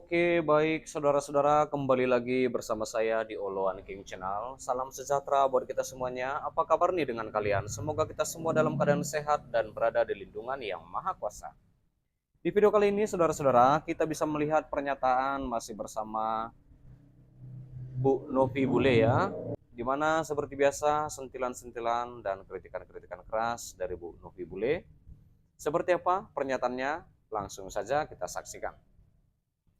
Oke, baik saudara-saudara, kembali lagi bersama saya di Oloan King Channel. Salam sejahtera buat kita semuanya. Apa kabar nih dengan kalian? Semoga kita semua dalam keadaan sehat dan berada di lindungan yang maha kuasa. Di video kali ini, saudara-saudara, kita bisa melihat pernyataan masih bersama Bu Novi Bule ya. Dimana seperti biasa, sentilan-sentilan dan kritikan-kritikan keras dari Bu Novi Bule. Seperti apa pernyataannya? Langsung saja kita saksikan.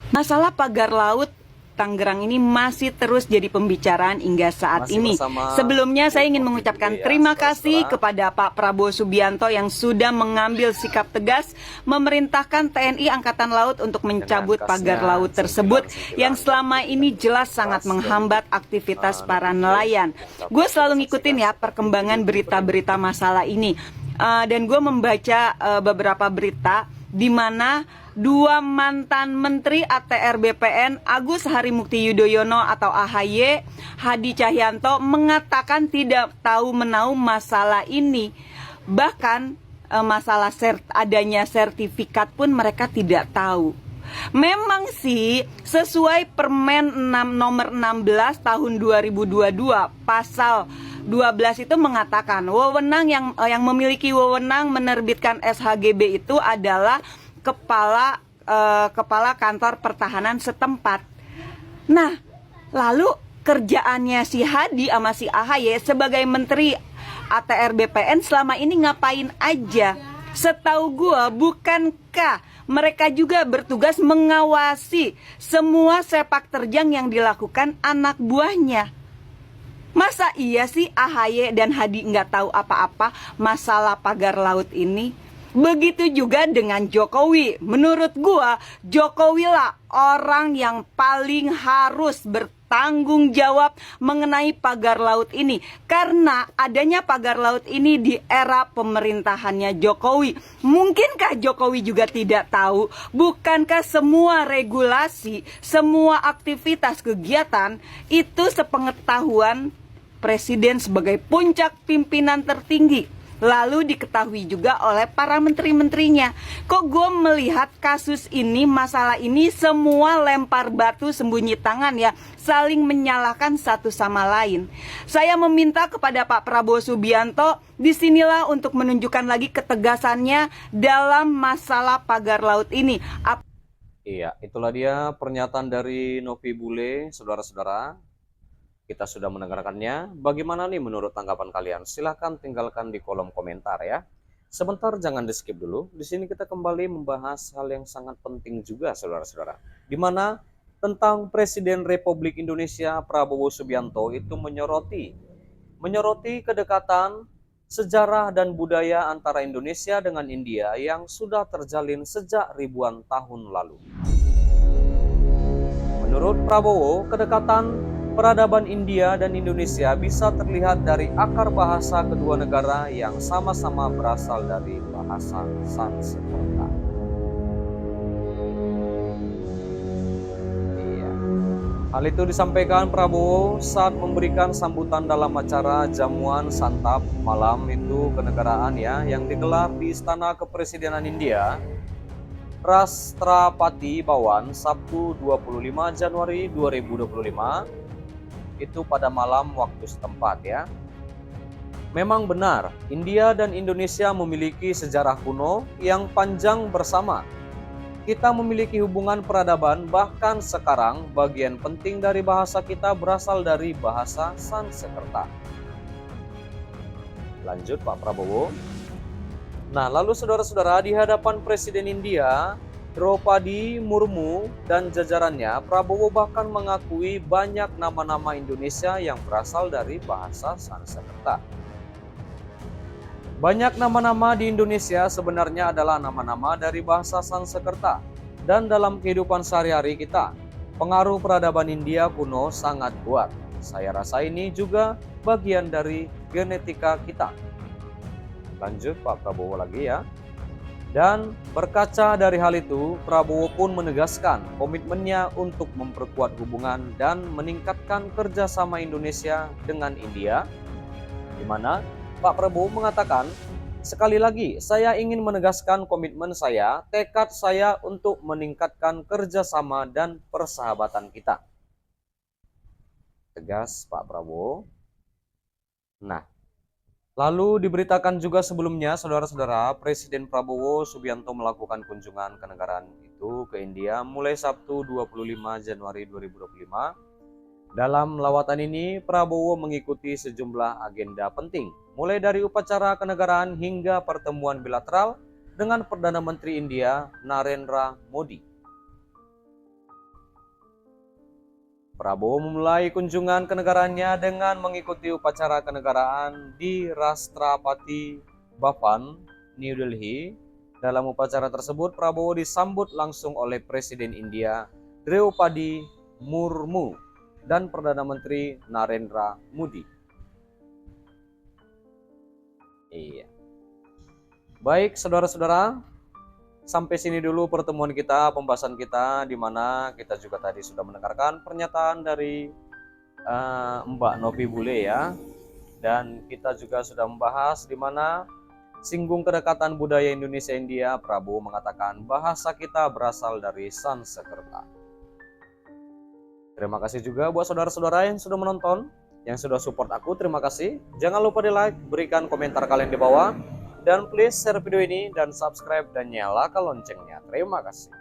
Masalah pagar laut Tangerang ini masih terus jadi pembicaraan hingga saat ini. Sebelumnya saya ingin mengucapkan terima kasih kepada Pak Prabowo Subianto yang sudah mengambil sikap tegas memerintahkan TNI Angkatan Laut untuk mencabut pagar laut tersebut yang selama ini jelas sangat menghambat aktivitas para nelayan. Gue selalu ngikutin ya perkembangan berita-berita masalah ini. Dan gue membaca beberapa berita di mana dua mantan Menteri ATR BPN Agus Harimukti Yudhoyono atau AHY, Hadi Cahyanto mengatakan tidak tahu menahu masalah ini. Bahkan masalah adanya sertifikat pun mereka tidak tahu. Memang sih sesuai Permen 6 nomor 16 tahun 2022 pasal 12 itu mengatakan wewenang yang memiliki wewenang menerbitkan SHGB itu adalah kepala kantor pertahanan setempat. Nah, lalu kerjaannya si Hadi sama si AHY sebagai menteri ATR BPN selama ini ngapain aja? Setahu gua, bukankah mereka juga bertugas mengawasi semua sepak terjang yang dilakukan anak buahnya? Masa iya sih AHY dan Hadi nggak tahu apa-apa masalah pagar laut ini? Begitu juga dengan Jokowi. Menurut gua, Jokowi lah orang yang paling harus bertanggung jawab mengenai pagar laut ini. Karena adanya pagar laut ini di era pemerintahannya Jokowi. Mungkinkah Jokowi juga tidak tahu? Bukankah semua regulasi, semua aktivitas kegiatan itu sepengetahuan Presiden sebagai puncak pimpinan tertinggi, lalu diketahui juga oleh para menteri-menterinya. Kok gue melihat kasus ini, masalah ini semua lempar batu sembunyi tangan ya, saling menyalahkan satu sama lain. Saya meminta kepada Pak Prabowo Subianto disinilah untuk menunjukkan lagi ketegasannya dalam masalah pagar laut ini. Iya, itulah dia pernyataan dari Novi Bule, saudara-saudara. Kita sudah mendengarkannya. Bagaimana nih menurut tanggapan kalian? Silahkan tinggalkan di kolom komentar ya. Sebentar, jangan di skip dulu. Di sini kita kembali membahas hal yang sangat penting juga, saudara-saudara. Di mana tentang Presiden Republik Indonesia Prabowo Subianto itu menyoroti kedekatan sejarah dan budaya antara Indonesia dengan India yang sudah terjalin sejak ribuan tahun lalu. Menurut Prabowo, kedekatan peradaban India dan Indonesia bisa terlihat dari akar bahasa kedua negara yang sama-sama berasal dari bahasa Sanskerta. Iya. Hal itu disampaikan Prabowo saat memberikan sambutan dalam acara jamuan santap malam itu kenegaraan ya yang digelar di Istana Kepresidenan India, Rashtrapati Bhawan, Sabtu 25 Januari 2025. Itu pada malam waktu setempat ya. Memang benar, India dan Indonesia memiliki sejarah kuno yang panjang bersama. Kita memiliki hubungan peradaban, bahkan sekarang bagian penting dari bahasa kita berasal dari bahasa Sanskerta. Lanjut Pak Prabowo. Nah, lalu saudara-saudara, di hadapan Presiden India Draupadi Murmu dan jajarannya, Prabowo bahkan mengakui banyak nama-nama Indonesia yang berasal dari bahasa Sanskerta. Banyak nama-nama di Indonesia sebenarnya adalah nama-nama dari bahasa Sanskerta. Dan dalam kehidupan sehari-hari kita, pengaruh peradaban India kuno sangat kuat. Saya rasa ini juga bagian dari genetika kita. Lanjut Pak Prabowo lagi ya. Dan berkaca dari hal itu, Prabowo pun menegaskan komitmennya untuk memperkuat hubungan dan meningkatkan kerjasama Indonesia dengan India, di mana Pak Prabowo mengatakan Sekali lagi, saya ingin menegaskan komitmen saya, tekad saya untuk meningkatkan kerjasama dan persahabatan kita. Tegas Pak Prabowo. Nah, lalu diberitakan juga sebelumnya, saudara-saudara, Presiden Prabowo Subianto melakukan kunjungan kenegaraan itu ke India mulai Sabtu 25 Januari 2025. Dalam lawatan ini, Prabowo mengikuti sejumlah agenda penting, mulai dari upacara kenegaraan hingga pertemuan bilateral dengan Perdana Menteri India Narendra Modi. Prabowo memulai kunjungan kenegaraannya dengan mengikuti upacara kenegaraan di Rashtrapati Bhavan, New Delhi. Dalam upacara tersebut, Prabowo disambut langsung oleh Presiden India Draupadi Murmu dan Perdana Menteri Narendra Modi. Iya. Baik, saudara-saudara, sampai sini dulu pertemuan kita, pembahasan kita, di mana kita juga tadi sudah mendengarkan pernyataan dari Mbak Novi Bule ya. Dan kita juga sudah membahas di mana singgung kedekatan budaya Indonesia-India. Prabowo mengatakan bahasa kita berasal dari Sanskerta. Terima kasih juga buat saudara-saudara yang sudah menonton, yang sudah support aku, terima kasih. Jangan lupa di like, berikan komentar kalian di bawah, dan please share video ini dan subscribe dan nyalakan loncengnya. Terima kasih.